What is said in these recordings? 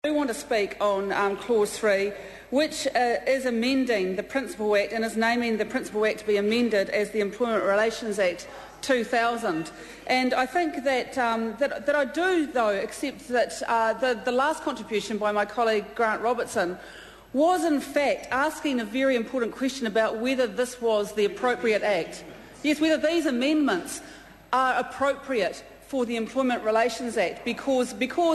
I do want to speak on Clause 3, which is amending the Principal Act and is naming the Principal Act to be amended as the Employment Relations Act 2000. And I think that I do, though, accept that the last contribution by my colleague Grant Robertson was, in fact, asking a very important question about whether this was the appropriate act. Yes, whether these amendments are appropriate for the Employment Relations Act because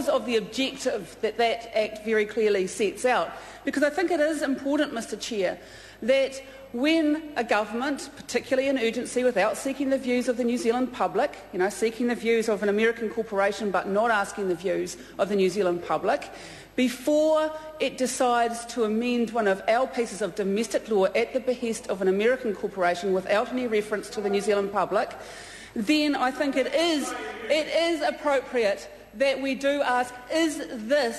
of the objective that that Act very clearly sets out. Because I think it is important, Mr Chair, that when a government, particularly an urgency, without seeking the views of the New Zealand public, seeking the views of an American corporation but not asking the views of the New Zealand public, before it decides to amend one of our pieces of domestic law at the behest of an American corporation without any reference to the New Zealand public, then I think it is appropriate that we do ask,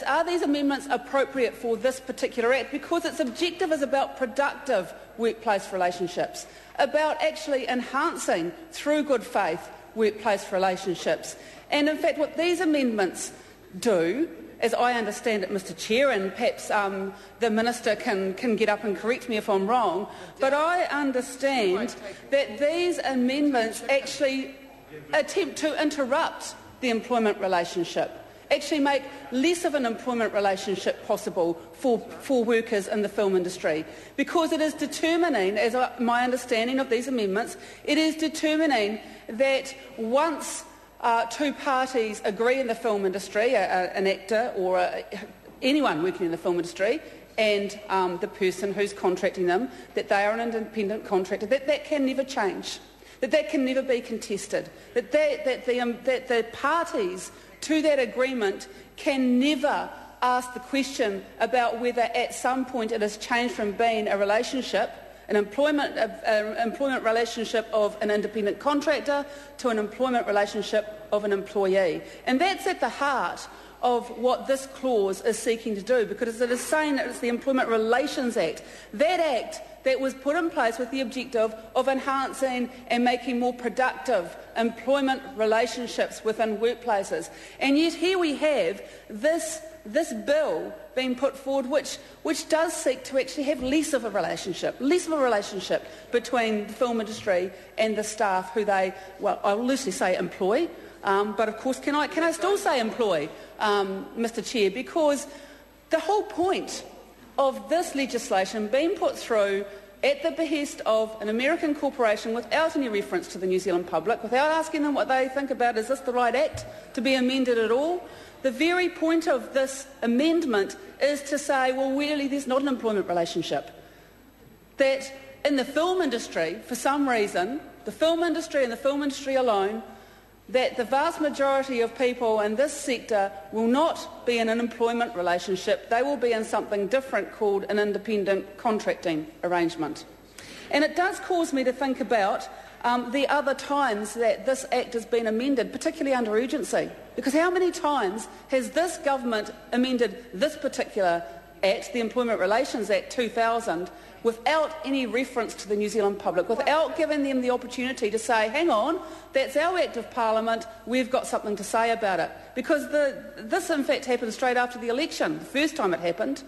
are these amendments appropriate for this particular Act? Because its objective is about productive workplace relationships, about actually enhancing, through good faith, workplace relationships. And in fact, what these amendments do, as I understand it, Mr Chair, and perhaps the Minister can get up and correct me if I'm wrong, but I understand that these amendments actually attempt to interrupt the employment relationship, actually make less of an employment relationship possible for workers in the film industry, because it is determining, as my understanding of these amendments, it is determining that once two parties agree in the film industry, an actor or anyone working in the film industry, and the person who's contracting them, that they are an independent contractor, that can never change, that can never be contested, that the parties to that agreement can never ask the question about whether at some point it has changed from being a relationship, an employment relationship of an independent contractor to an employment relationship of an employee. And that's at the heart of what this clause is seeking to do, because it is saying that it's the Employment Relations Act, that Act that was put in place with the objective of enhancing and making more productive employment relationships within workplaces. And yet here we have this bill being put forward which does seek to actually have less of a relationship between the film industry and the staff who they, well, I'll loosely say employ, but of course can I still say employ, Mr Chair, because the whole point of this legislation being put through at the behest of an American corporation without any reference to the New Zealand public, without asking them what they think about, is this the right Act to be amended at all? The very point of this amendment is to say, well, really, there's not an employment relationship. That in the film industry, for some reason, the film industry and the film industry alone, that the vast majority of people in this sector will not be in an employment relationship. They will be in something different called an independent contracting arrangement. And it does cause me to think about the other times that this Act has been amended, particularly under urgency. Because how many times has this government amended this particular Act, the Employment Relations Act 2000, without any reference to the New Zealand public, without giving them the opportunity to say, hang on, that's our Act of Parliament, we've got something to say about it. Because this in fact happened straight after the election, the first time it happened,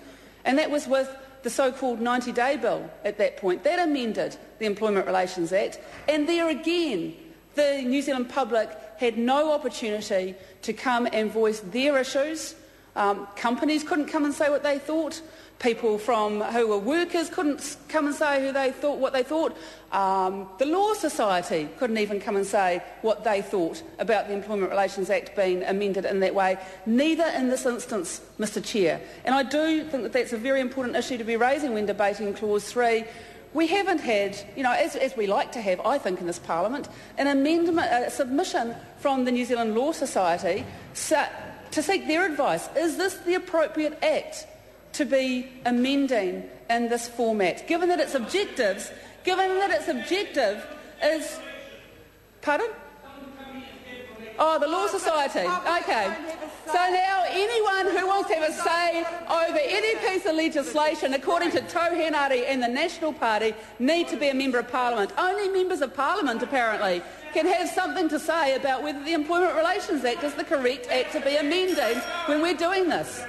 and that was with the so-called 90-day bill at that point. That amended the Employment Relations Act, and there again, the New Zealand public had no opportunity to come and voice their issues. Companies couldn't come and say what they thought. People who were workers couldn't come and say what they thought. The Law Society couldn't even come and say what they thought about the Employment Relations Act being amended in that way. Neither in this instance, Mr Chair. And I do think that that's a very important issue to be raising when debating Clause 3. We haven't had, as we like to have, I think, in this Parliament, an amendment, a submission from the New Zealand Law Society to seek their advice. Is this the appropriate Act to be amending in this format, given that its objective is... Pardon? Oh, the Law Society. Okay. So now anyone who wants to have a say over any piece of legislation, according to Tauhenari and the National Party, need to be a Member of Parliament. Only Members of Parliament, apparently, can have something to say about whether the Employment Relations Act is the correct Act to be amended when we're doing this.